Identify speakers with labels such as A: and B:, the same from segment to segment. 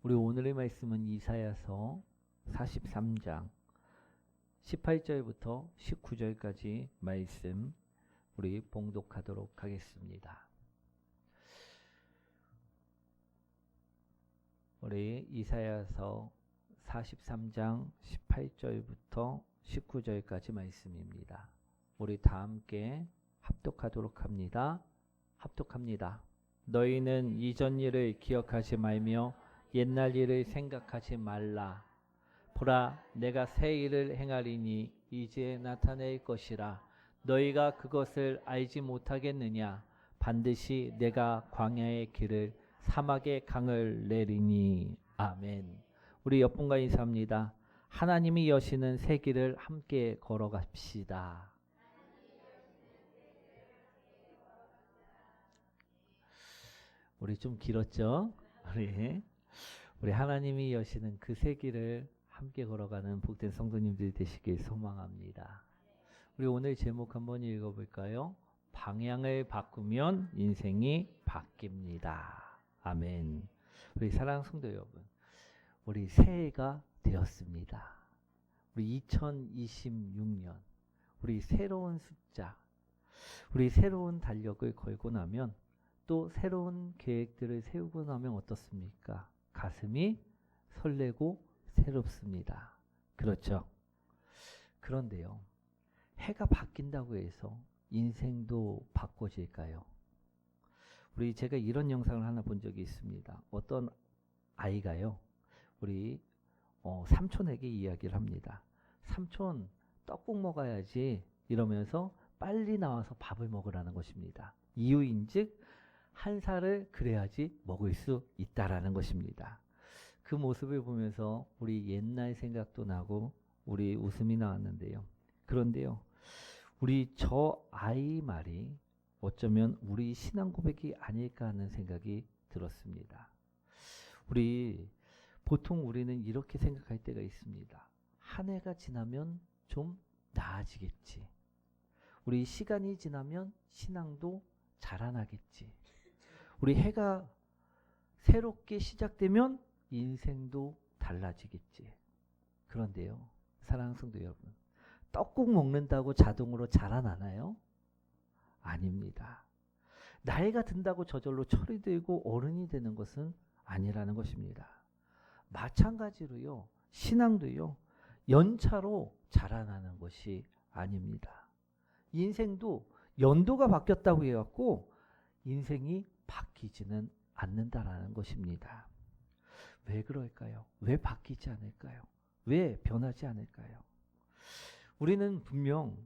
A: 우리 오늘의 말씀은 이사야서 43장 18절부터 19절까지 말씀 우리 봉독하도록 하겠습니다. 우리 이사야서 43장 18절부터 19절까지 말씀입니다. 우리 다 함께 합독하도록 합니다. 합독합니다. 너희는 이전 일을 기억하지 말며 옛날 일을 생각하지 말라. 보라, 내가 새 일을 행하리니 이제 나타낼 것이라. 너희가 그것을 알지 못하겠느냐? 반드시 내가 광야의 길을 사막의 강을 내리니. 아멘. 우리 옆분과 인사합니다. 하나님이 여시는 새 길을 함께 걸어갑시다. 우리 좀 길었죠? 우리 하나님이 여시는 그 새 길을 함께 걸어가는 복된 성도님들이 되시길 소망합니다. 우리 오늘 제목 한번 읽어볼까요? 방향을 바꾸면 인생이 바뀝니다. 아멘. 우리 사랑하는 성도 여러분, 우리 새해가 되었습니다. 우리 2026년, 우리 새로운 숫자, 우리 새로운 달력을 걸고 나면 또 새로운 계획들을 세우고 나면 어떻습니까? 가슴이 설레고 새롭습니다. 그렇죠? 그런데요, 해가 바뀐다고 해서 인생도 바꿔질까요? 제가 이런 영상을 하나 본 적이 있습니다. 어떤 아이가요, 우리 삼촌에게 이야기를 합니다. 삼촌, 떡국 먹어야지 이러면서 빨리 나와서 밥을 먹으라는 것입니다. 이유인즉 한 살을 그래야지 먹을 수 있다라는 것입니다. 그 모습을 보면서 우리 옛날 생각도 나고 우리 웃음이 나왔는데요. 그런데요, 우리 저 아이 말이 어쩌면 우리 신앙 고백이 아닐까 하는 생각이 들었습니다. 보통 우리는 이렇게 생각할 때가 있습니다. 한 해가 지나면 좀 나아지겠지. 우리 시간이 지나면 신앙도 자라나겠지. 우리 해가 새롭게 시작되면 인생도 달라지겠지. 그런데요, 사랑하는 성도 여러분, 떡국 먹는다고 자동으로 자라나나요? 아닙니다. 나이가 든다고 저절로 철이 들고 어른이 되는 것은 아니라는 것입니다. 마찬가지로요, 신앙도요, 연차로 자라나는 것이 아닙니다. 인생도 연도가 바뀌었다고 해갖고 인생이 바뀌지는 않는다라는 것입니다. 왜 그럴까요? 왜 바뀌지 않을까요? 왜 변하지 않을까요? 우리는 분명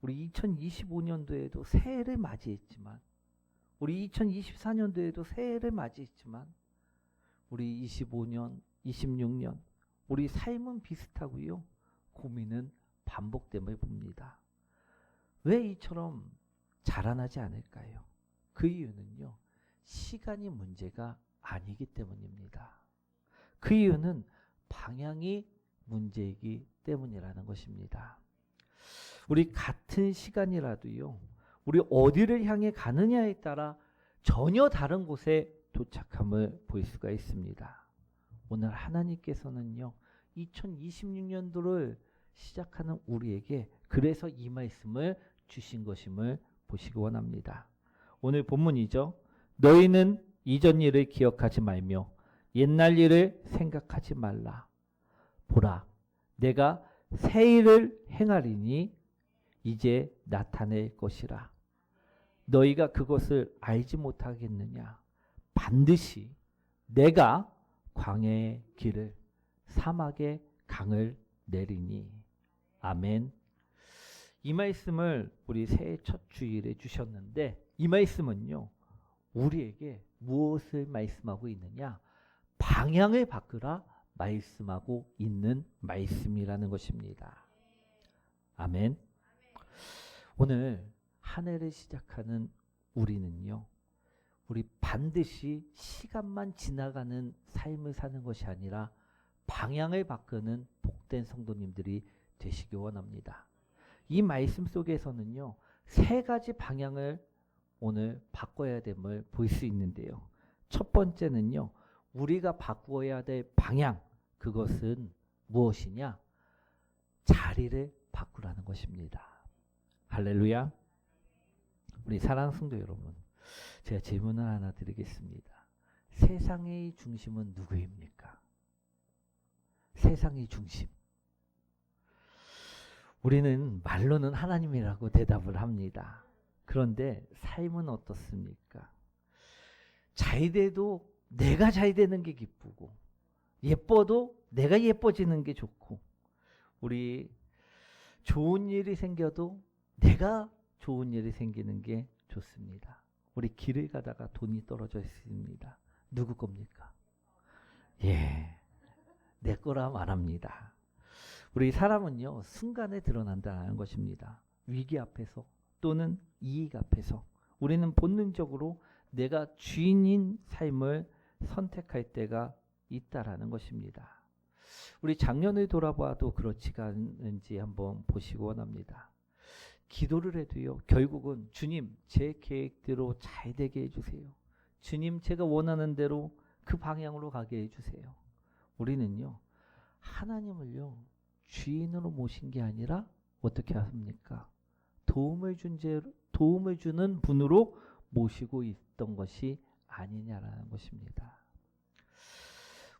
A: 우리 2025년도에도 새해를 맞이했지만, 우리 2024년도에도 새해를 맞이했지만, 우리 25년, 26년 우리 삶은 비슷하고요, 고민은 반복됨을 봅니다. 왜 이처럼 자라나지 않을까요? 그 이유는요, 시간이 문제가 아니기 때문입니다. 그 이유는 방향이 문제이기 때문이라는 것입니다. 우리 같은 시간이라도요, 우리 어디를 향해 가느냐에 따라 전혀 다른 곳에 도착함을 볼 수가 있습니다. 오늘 하나님께서는요, 2026년도를 시작하는 우리에게 그래서 이 말씀을 주신 것임을 보시기 원합니다. 오늘 본문이죠. 너희는 이전 일을 기억하지 말며 옛날 일을 생각하지 말라. 보라, 내가 새 일을 행하리니 이제 나타낼 것이라. 너희가 그것을 알지 못하겠느냐? 반드시 내가 광야의 길을 사막의 강을 내리니. 아멘. 이 말씀을 우리 새해 첫 주일에 주셨는데, 이 말씀은요, 우리에게 무엇을 말씀하고 있느냐? 방향을 바꾸라 말씀하고 있는 말씀이라는 것입니다. 아멘. 오늘 한 해를 시작하는 우리는요, 우리 반드시 시간만 지나가는 삶을 사는 것이 아니라 방향을 바꾸는 복된 성도님들이 되시기 원합니다. 이 말씀 속에서는요, 세 가지 방향을 오늘 바꿔야 됨을 볼 수 있는데요. 첫 번째는요, 우리가 바꾸어야 될 방향, 그것은 무엇이냐? 자리를 바꾸라는 것입니다. 할렐루야. 우리 사랑하는 성도 여러분, 제가 질문을 하나 드리겠습니다. 세상의 중심은 누구입니까? 세상의 중심. 우리는 말로는 하나님이라고 대답을 합니다. 그런데 삶은 어떻습니까? 잘 돼도 내가 잘 되는 게 기쁘고, 예뻐도 내가 예뻐지는 게 좋고, 우리 좋은 일이 생겨도 내가 좋은 일이 생기는 게 좋습니다. 우리 길을 가다가 돈이 떨어져 있습니다. 누구 겁니까? 예, 내 거라 말합니다. 우리 사람은요, 순간에 드러난다는 것입니다. 위기 앞에서 또는 이익 앞에서 우리는 본능적으로 내가 주인인 삶을 선택할 때가 있다라는 것입니다. 우리 작년을 돌아봐도 그렇지가 않은지 한번 보시고 원합니다. 기도를 해도요, 결국은 주님, 제 계획대로 잘 되게 해주세요. 주님, 제가 원하는 대로 그 방향으로 가게 해주세요. 우리는요, 하나님을요, 주인으로 모신 게 아니라 어떻게 합니까? 도움을 주는 분으로 모시고 있던 것이 아니냐라는 것입니다.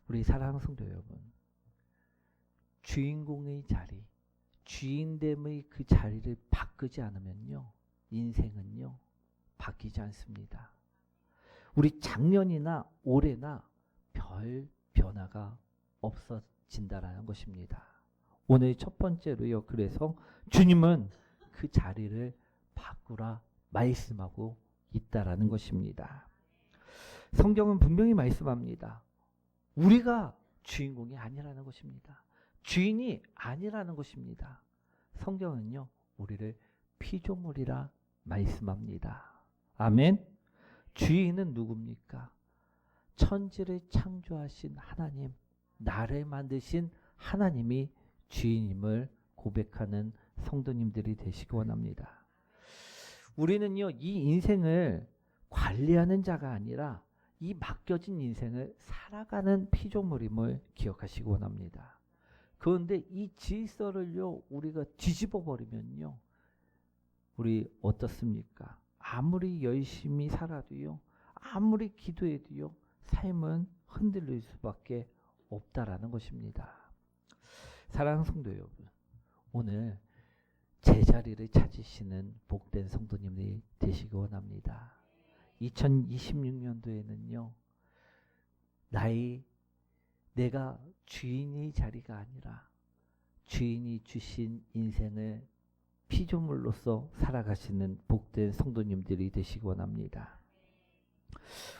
A: 우리 사랑하는 성도 여러분, 주인공의 자리, 주인됨의 그 자리를 바꾸지 않으면요, 인생은요, 바뀌지 않습니다. 우리 작년이나 올해나 별 변화가 없어진다라는 것입니다. 오늘 첫 번째로요, 그래서 주님은 그 자리를 바꾸라 말씀하고 있다라는 것입니다. 성경은 분명히 말씀합니다. 우리가 주인공이 아니라는 것입니다. 주인이 아니라는 것입니다. 성경은요, 우리를 피조물이라 말씀합니다. 아멘. 주인은 누굽니까? 천지를 창조하신 하나님, 나를 만드신 하나님이 주인임을 고백하는 성도님들이 되시기 원합니다. 우리는요, 이 인생을 관리하는 자가 아니라 이 맡겨진 인생을 살아가는 피조물임을 기억하시기 원합니다. 그런데 이 질서를요, 우리가 뒤집어 버리면요, 우리 어떻습니까? 아무리 열심히 살아도요, 아무리 기도해도요, 삶은 흔들릴 수밖에 없다라는 것입니다. 사랑하는 성도 여러분, 오늘 제자리를 찾으시는 복된 성도님이 되시기 원합니다. 2026년도에는요, 내가 주인의 자리가 아니라 주인이 주신 인생을 피조물로서 살아가시는 복된 성도님들이 되시기 원합니다.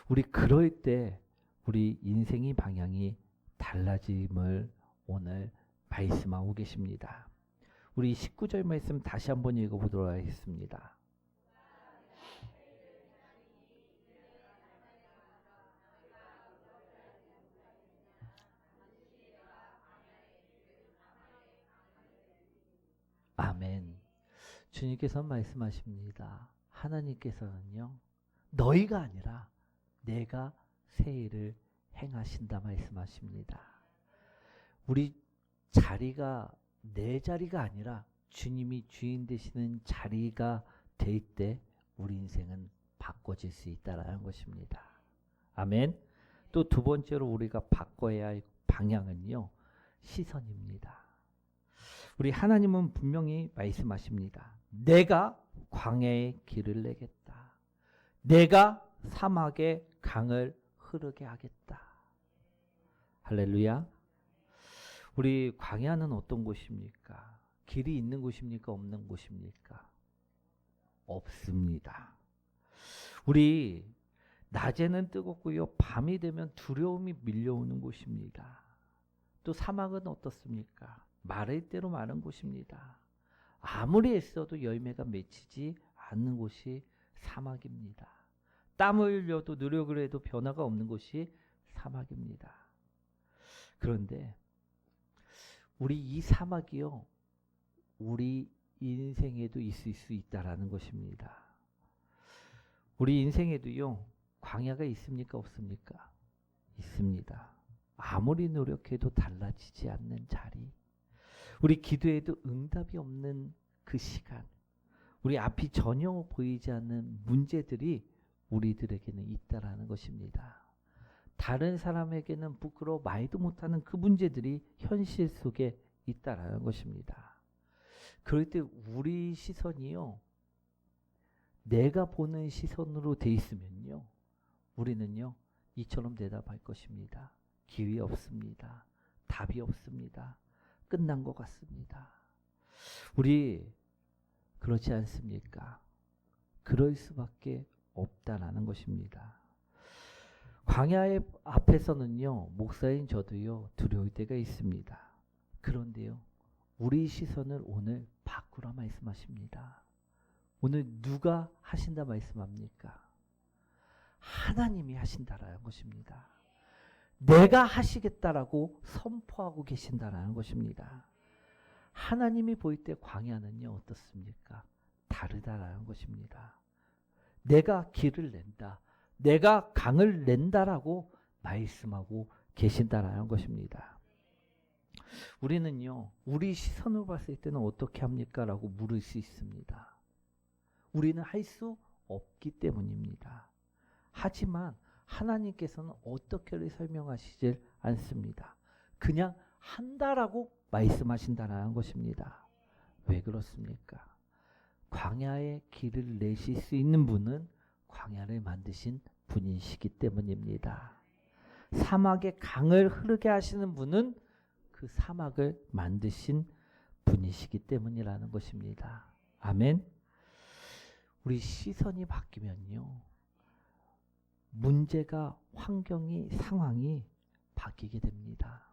A: 우리 그럴 때 우리 인생의 방향이 달라짐을 오늘 말씀하고 계십니다. 우리 19절 말씀 다시 한번 읽어보도록 하겠습니다. 아멘. 주님께서 말씀하십니다. 하나님께서는요, 너희가 아니라 내가 새 일을 행하신다 말씀하십니다. 우리 자리가 내 자리가 아니라 주님이 주인 되시는 자리가 될 때 우리 인생은 바꿔질 수 있다라는 것입니다. 아멘. 또 두 번째로 우리가 바꿔야 할 방향은요, 시선입니다. 우리 하나님은 분명히 말씀하십니다. 내가 광야에 길을 내겠다. 내가 사막에 강을 흐르게 하겠다. 할렐루야. 우리 광야는 어떤 곳입니까? 길이 있는 곳입니까? 없는 곳입니까? 없습니다. 우리 낮에는 뜨겁고요, 밤이 되면 두려움이 밀려오는 곳입니다. 또 사막은 어떻습니까? 마를 대로 마른 곳입니다. 아무리 애써도 열매가 맺히지 않는 곳이 사막입니다. 땀을 흘려도 노력을 해도 변화가 없는 곳이 사막입니다. 그런데 우리 이 사막이요, 우리 인생에도 있을 수 있다라는 것입니다. 우리 인생에도요, 광야가 있습니까? 없습니까? 있습니다. 아무리 노력해도 달라지지 않는 자리. 우리 기도에도 응답이 없는 그 시간. 우리 앞이 전혀 보이지 않는 문제들이 우리들에게는 있다라는 것입니다. 다른 사람에게는 부끄러워 말도 못하는 그 문제들이 현실 속에 있다라는 것입니다. 그럴 때 우리 시선이요, 내가 보는 시선으로 돼 있으면요, 우리는요 이처럼 대답할 것입니다. 길이 없습니다. 답이 없습니다. 끝난 것 같습니다. 우리 그렇지 않습니까? 그럴 수밖에 없다라는 것입니다. 광야의 앞에서는요, 목사인 저도요, 두려울 때가 있습니다. 그런데요, 우리 시선을 오늘 바꾸라 말씀하십니다. 오늘 누가 하신다 말씀합니까? 하나님이 하신다라는 것입니다. 내가 하시겠다라고 선포하고 계신다라는 것입니다. 하나님이 보일 때 광야는요, 어떻습니까? 다르다라는 것입니다. 내가 길을 낸다, 내가 강을 낸다라고 말씀하고 계신다라는 것입니다. 우리는요, 우리 시선으로 봤을 때는 어떻게 합니까? 라고 물을 수 있습니다. 우리는 할 수 없기 때문입니다. 하지만 하나님께서는 어떻게를 설명하시질 않습니다. 그냥 한다라고 말씀하신다는 것입니다. 왜 그렇습니까? 광야의 길을 내실 수 있는 분은 광야를 만드신 분이시기 때문입니다. 사막에 강을 흐르게 하시는 분은 그 사막을 만드신 분이시기 때문이라는 것입니다. 아멘. 우리 시선이 바뀌면요, 문제가, 환경이, 상황이 바뀌게 됩니다.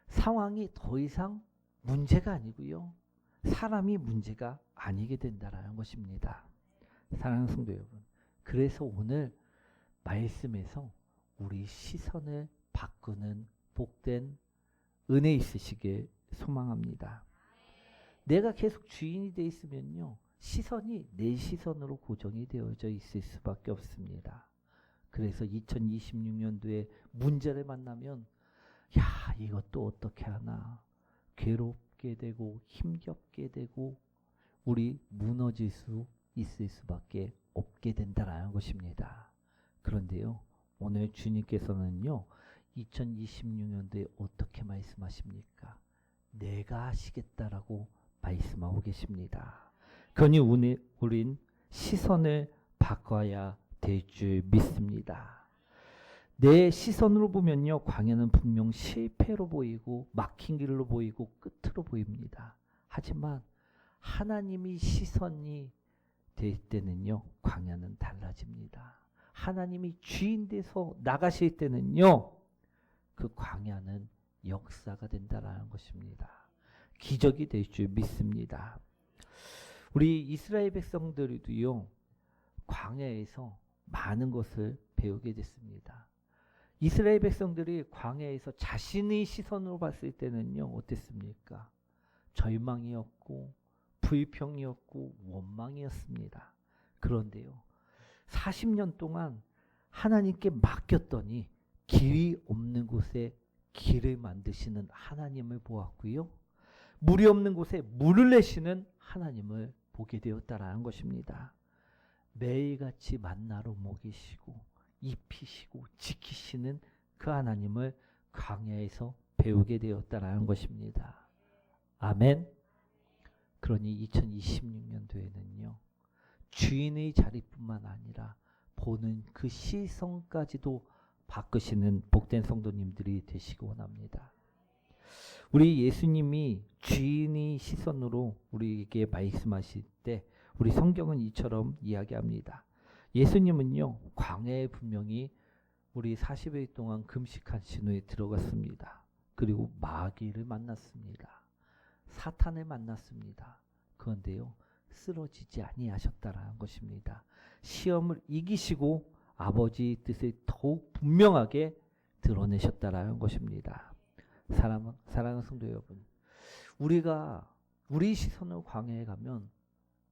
A: 상황이 더 이상 문제가 아니고요, 사람이 문제가 아니게 된다는 것입니다. 사랑하는 성도 여러분, 그래서 오늘 말씀에서 우리 시선을 바꾸는 복된 은혜 있으시길 소망합니다. 내가 계속 주인이 돼 있으면요, 시선이 내 시선으로 고정이 되어져 있을 수밖에 없습니다. 그래서 2026년도에 문제를 만나면 야, 이것도 어떻게 하나, 괴롭게 되고 힘겹게 되고 우리 무너질 수 있을 수밖에 없게 된다라는 것입니다. 그런데요, 오늘 주님께서는요, 2026년도에 어떻게 말씀하십니까? 내가 하시겠다라고 말씀하고 계십니다. 그러니 우린 시선을 바꿔야 될 줄 믿습니다. 내 시선으로 보면요, 광야는 분명 실패로 보이고 막힌 길로 보이고 끝으로 보입니다. 하지만 하나님이 시선이 될 때는요, 광야는 달라집니다. 하나님이 주인 돼서 나가실 때는요, 그 광야는 역사가 된다라는 것입니다. 기적이 될 줄 믿습니다. 우리 이스라엘 백성들도요, 광야에서 많은 것을 배우게 됐습니다. 이스라엘 백성들이 광야에서 자신의 시선으로 봤을 때는요, 어땠습니까? 절망이었고 불평이었고 원망이었습니다. 그런데요, 40년 동안 하나님께 맡겼더니 길이 없는 곳에 길을 만드시는 하나님을 보았고요, 물이 없는 곳에 물을 내시는 하나님을 보게 되었다라는 것입니다. 매일같이 만나로 먹이시고 입히시고 지키시는 그 하나님을 광야에서 배우게 되었다라는 것입니다. 아멘. 그러니 2026년도에는요, 주인의 자리뿐만 아니라 보는 그 시선까지도 바꾸시는 복된 성도님들이 되시기 원합니다. 우리 예수님이 주인의 시선으로 우리에게 말씀하실 때 우리 성경은 이처럼 이야기합니다. 예수님은요, 광야에 분명히 우리 40일 동안 금식하신 후에 들어갔습니다. 그리고 마귀를 만났습니다. 사탄을 만났습니다. 그런데요, 쓰러지지 아니하셨다라는 것입니다. 시험을 이기시고 아버지의 뜻을 더욱 분명하게 드러내셨다라는 것입니다. 사랑하는 성도 여러분, 우리가 우리 시선으로 광야에 가면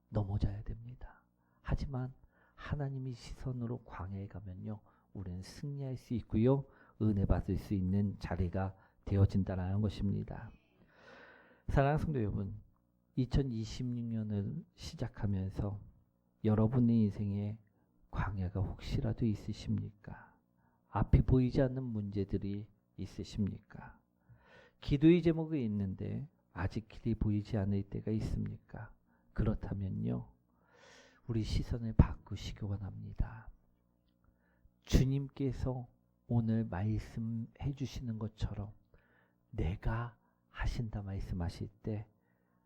A: 넘어져야 됩니다. 하지만 하나님의 시선으로 광야에 가면요, 우리는 승리할 수 있고요, 은혜 받을 수 있는 자리가 되어진다는 것입니다. 사랑하는 성도 여러분, 2026년을 시작하면서 여러분의 인생에 광야가 혹시라도 있으십니까? 앞이 보이지 않는 문제들이 있으십니까? 기도의 제목이 있는데 아직 길이 보이지 않을 때가 있습니까? 그렇다면요, 우리 시선을 바꾸시기 원합니다. 주님께서 오늘 말씀해 주시는 것처럼 내가 하신다 말씀하실 때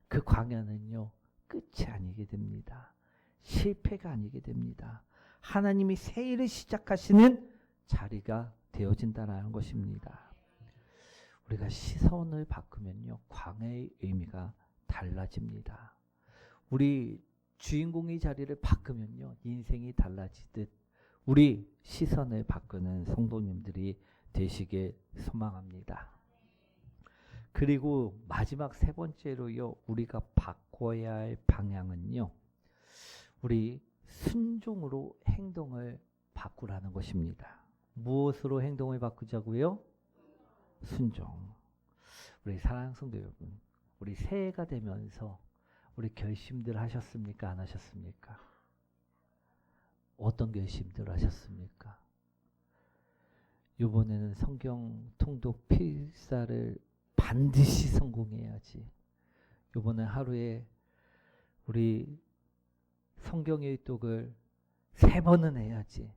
A: 그 광야는요, 끝이 아니게 됩니다. 실패가 아니게 됩니다. 하나님이 새 일을 시작하시는 자리가 되어진다는 것입니다. 우리가 시선을 바꾸면요, 광야의 의미가 달라집니다. 우리 주인공의 자리를 바꾸면요, 인생이 달라지듯 우리 시선을 바꾸는 성도님들이 되시길 소망합니다. 그리고 마지막 세 번째로요, 우리가 바꿔야 할 방향은요, 우리 순종으로 행동을 바꾸라는 것입니다. 무엇으로 행동을 바꾸자고요? 순종. 우리 사랑하는 성도 여러분, 우리 새해가 되면서 우리 결심들 하셨습니까? 안 하셨습니까? 어떤 결심들 하셨습니까? 이번에는 성경 통독 필사를 반드시 성공해야지. 이번에 하루에 우리 성경의 독을 3번은 해야지.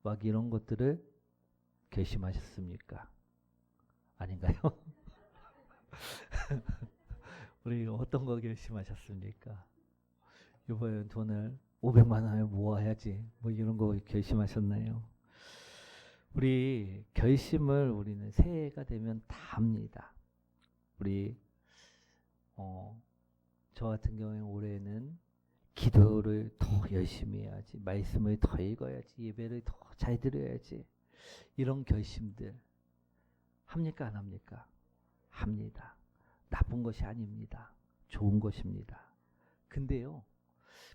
A: 막 이런 것들을 결심하셨습니까? 아닌가요? 우리 어떤 거 결심하셨습니까? 이번에 돈을 500만 원을 모아야지. 뭐 이런 거 결심하셨나요? 우리 결심을 우리는 새해가 되면 다 합니다. 우리 저 같은 경우에 올해는 기도를 더 열심히 해야지, 말씀을 더 읽어야지, 예배를 더 잘 드려야지, 이런 결심들 합니까? 안 합니까? 합니다. 나쁜 것이 아닙니다. 좋은 것입니다. 근데요,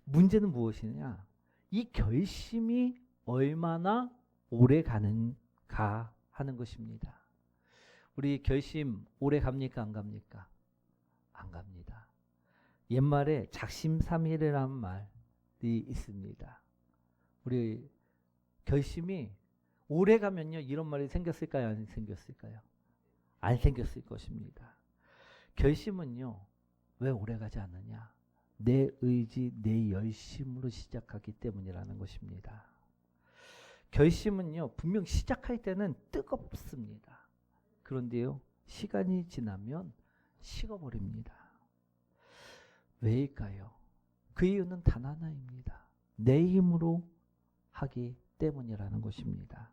A: 문제는 무엇이냐? 이 결심이 얼마나 오래 가는가 하는 것입니다. 우리 결심 오래 갑니까? 안 갑니까? 안 갑니다. 옛말에 작심삼일이라는 말이 있습니다. 우리 결심이 오래 가면요, 이런 말이 생겼을까요? 안 생겼을까요? 안 생겼을 것입니다. 결심은요, 왜 오래 가지 않느냐? 내 의지, 내 열심으로 시작하기 때문이라는 것입니다. 결심은요, 분명 시작할 때는 뜨겁습니다. 그런데요, 시간이 지나면 식어버립니다. 왜일까요? 그 이유는 단 하나입니다. 내 힘으로 하기 때문이라는 것입니다.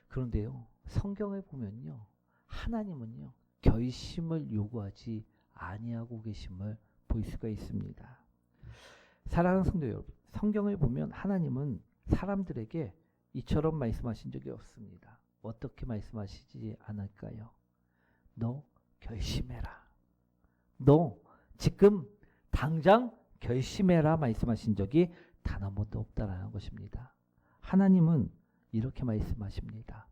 A: 그런데요, 성경을 보면요, 하나님은요, 결심을 요구하지 아니하고 계심을 볼 수가 있습니다. 사랑하는 성도 여러분, 성경을 보면 하나님은 사람들에게 이처럼 말씀하신 적이 없습니다. 어떻게 말씀하시지 않을까요? 너 결심해라. 너 지금 당장 결심해라 말씀하신 적이 단 한 번도 없다라는 것입니다. 하나님은 이렇게 말씀하십니다.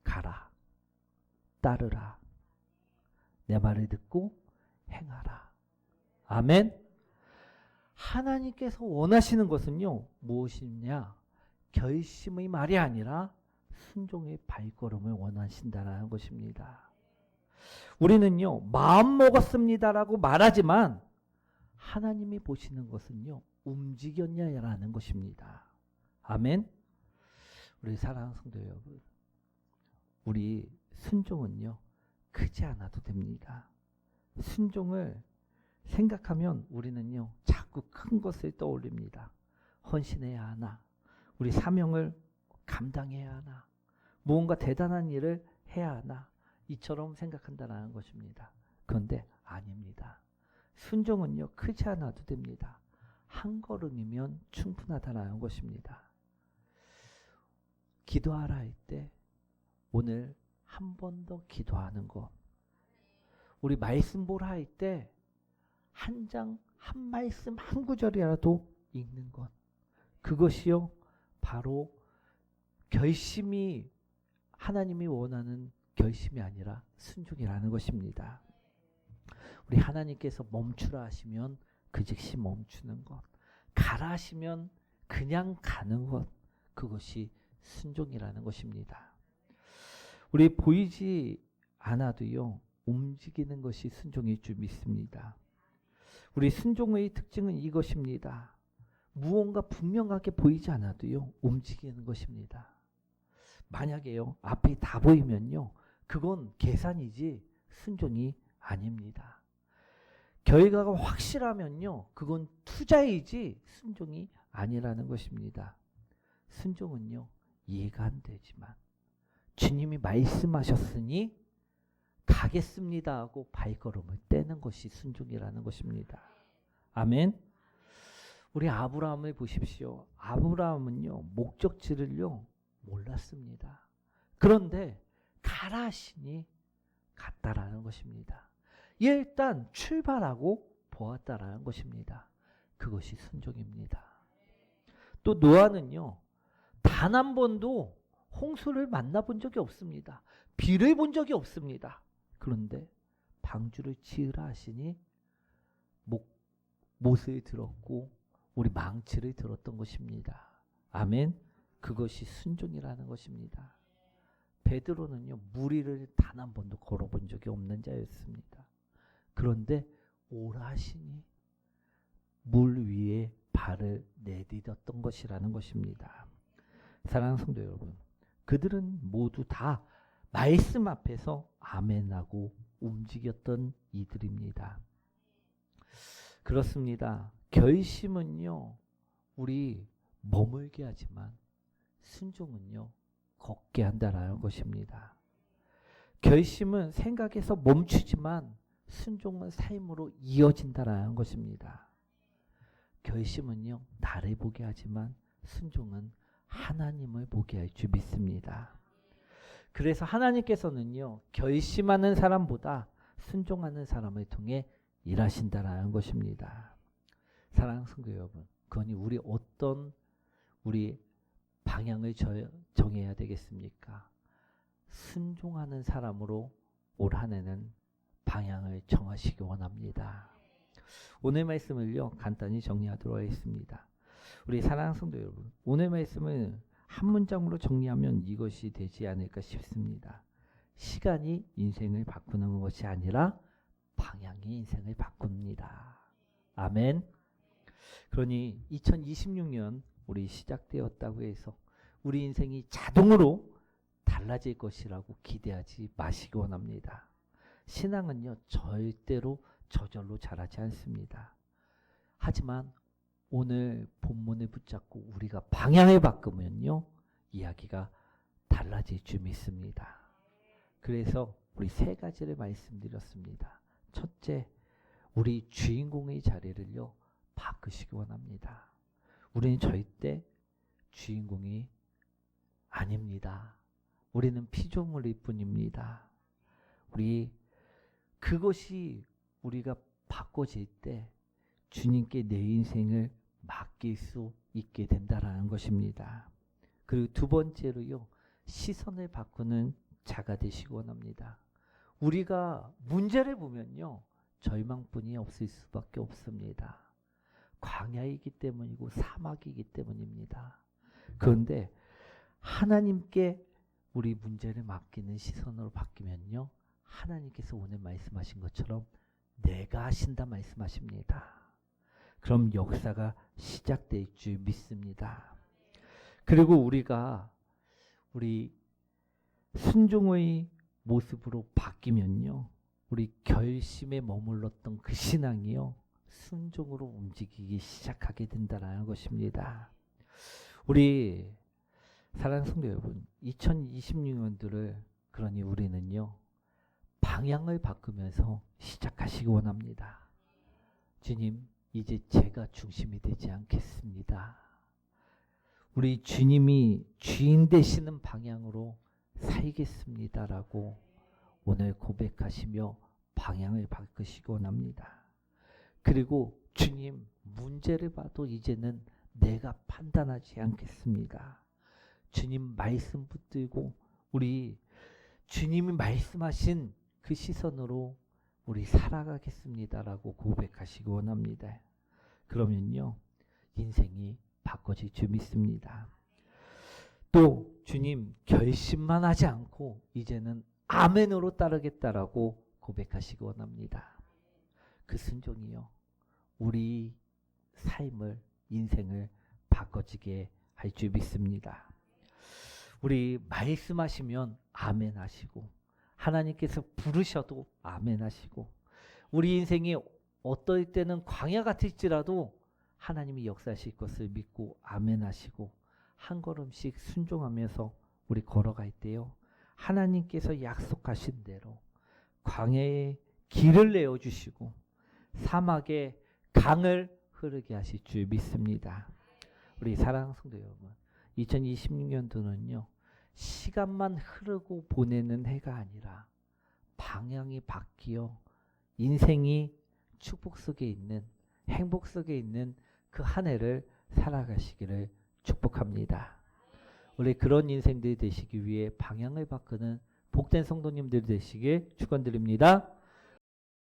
A: 가라, 따르라, 내 말을 듣고 행하라. 아멘. 하나님께서 원하시는 것은요, 무엇이냐? 결심의 말이 아니라 순종의 발걸음을 원하신다는 것입니다. 우리는요, 마음 먹었습니다라고 말하지만 하나님이 보시는 것은요, 움직였냐라는 것입니다. 아멘. 우리 사랑하는 성도 여러분, 우리 순종은요, 크지 않아도 됩니다. 순종을 생각하면 우리는요, 자꾸 큰 것을 떠올립니다. 헌신해야 하나, 우리 사명을 감당해야 하나, 무언가 대단한 일을 해야 하나, 이처럼 생각한다는 것입니다. 그런데 아닙니다. 순종은요, 크지 않아도 됩니다. 한 걸음이면 충분하다는 것입니다. 기도하라 할 때 오늘 한 번 더 기도하는 것, 우리 말씀 보라 할 때 한 장, 한 말씀, 한 구절이라도 읽는 것, 그것이요 바로 결심이 하나님이 원하는 결심이 아니라 순종이라는 것입니다. 우리 하나님께서 멈추라 하시면 그 즉시 멈추는 것, 가라 하시면 그냥 가는 것, 그것이 순종이라는 것입니다. 우리 보이지 않아도요, 움직이는 것이 순종일 줄 믿습니다. 우리 순종의 특징은 이것입니다. 무언가 분명하게 보이지 않아도요, 움직이는 것입니다. 만약에요, 앞이 다 보이면요, 그건 계산이지 순종이 아닙니다. 결과가 확실하면요, 그건 투자이지 순종이 아니라는 것입니다. 순종은요, 이해가 안 되지만 주님이 말씀하셨으니 가겠습니다 하고 발걸음을 떼는 것이 순종이라는 것입니다. 아멘. 우리 아브라함을 보십시오. 아브라함은요, 목적지를요 몰랐습니다. 그런데 가라 하시니 갔다라는 것입니다. 일단 출발하고 보았다라는 것입니다. 그것이 순종입니다. 또 노아는요, 단 한 번도 홍수를 만나본 적이 없습니다. 비를 본 적이 없습니다. 그런데 방주를 지으라 하시니 못을 들었고 우리 망치를 들었던 것입니다. 아멘. 그것이 순종이라는 것입니다. 베드로는요, 물 위를 단 한 번도 걸어본 적이 없는 자였습니다. 그런데 오라 하시니 물 위에 발을 내디뎠던 것이라는 것입니다. 사랑하는 성도 여러분, 그들은 모두 다 말씀 앞에서 아멘하고 움직였던 이들입니다. 그렇습니다. 결심은요, 우리 머물게 하지만 순종은요, 걷게 한다라는 것입니다. 결심은 생각에서 멈추지만 순종은 삶으로 이어진다라는 것입니다. 결심은요, 나를 보게 하지만 순종은 하나님을 보게 할 줄 믿습니다. 그래서 하나님께서는요, 결심하는 사람보다 순종하는 사람을 통해 일하신다라는 것입니다. 사랑하는 성도 여러분, 그러니 우리 어떤 우리 방향을 정해야 되겠습니까? 순종하는 사람으로 올 한 해는 방향을 정하시기 원합니다. 오늘 말씀을요, 간단히 정리하도록 하겠습니다. 우리 사랑하는 성도 여러분, 오늘 말씀을 한 문장으로 정리하면 이것이 되지 않을까 싶습니다. 시간이 인생을 바꾸는 것이 아니라 방향이 인생을 바꿉니다. 아멘. 그러니 2026년 우리 시작되었다고 해서 우리 인생이 자동으로 달라질 것이라고 기대하지 마시기 원합니다. 신앙은요, 절대로 저절로 자라지 않습니다. 하지만 오늘 본문을 붙잡고 우리가 방향을 바꾸면요, 이야기가 달라질 줄 믿습니다. 그래서 우리 세 가지를 말씀드렸습니다. 첫째, 우리 주인공의 자리를요, 바꾸시기 원합니다. 우리는 절대 주인공이 아닙니다. 우리는 피조물일 뿐입니다. 그것이 우리가 바꿔질 때 주님께 내 인생을 맡길 수 있게 된다라는 것입니다. 그리고 두 번째로요, 시선을 바꾸는 자가 되시기 원합니다. 우리가 문제를 보면요, 절망뿐이 없을 수밖에 없습니다. 광야이기 때문이고 사막이기 때문입니다. 그런데 하나님께 우리 문제를 맡기는 시선으로 바뀌면요, 하나님께서 오늘 말씀하신 것처럼 내가 하신다 말씀하십니다. 그럼 역사가 시작될 줄 믿습니다. 그리고 우리가 우리 순종의 모습으로 바뀌면요, 우리 결심에 머물렀던 그 신앙이요, 순종으로 움직이기 시작하게 된다는 것입니다. 우리 사랑하는 성도 여러분, 2026년도를 그러니 우리는요, 방향을 바꾸면서 시작하시기 원합니다. 주님, 이제 제가 중심이 되지 않겠습니다. 우리 주님이 주인 되시는 방향으로 살겠습니다라고 오늘 고백하시며 방향을 바꾸시기 원합니다. 그리고 주님, 문제를 봐도 이제는 내가 판단하지 않겠습니다. 주님 말씀 붙들고 우리 주님이 말씀하신 그 시선으로 우리 살아가겠습니다라고 고백하시기 원합니다. 그러면요, 인생이 바꿔질 줄 믿습니다. 또 주님 결심만 하지 않고 이제는 아멘으로 따르겠다라고 고백하시기 원합니다. 그 순종이요, 우리 삶을, 인생을 바꿔지게 할 줄 믿습니다. 우리 말씀하시면 아멘 하시고, 하나님께서 부르셔도 아멘 하시고, 우리 인생이 어떨 때는 광야 같을지라도 하나님이 역사하실 것을 믿고 아멘 하시고, 한 걸음씩 순종하면서 우리 걸어갈 때요, 하나님께서 약속하신 대로 광야에 길을 내어주시고 사막에 강을 흐르게 하실 줄 믿습니다. 우리 사랑하는 성도 여러분, 2026년도는요 시간만 흐르고 보내는 해가 아니라 방향이 바뀌어 인생이 축복 속에 있는, 행복 속에 있는 그 한 해를 살아가시기를 축복합니다. 우리 그런 인생들이 되시기 위해 방향을 바꾸는 복된 성도님들이 되시길 축원드립니다.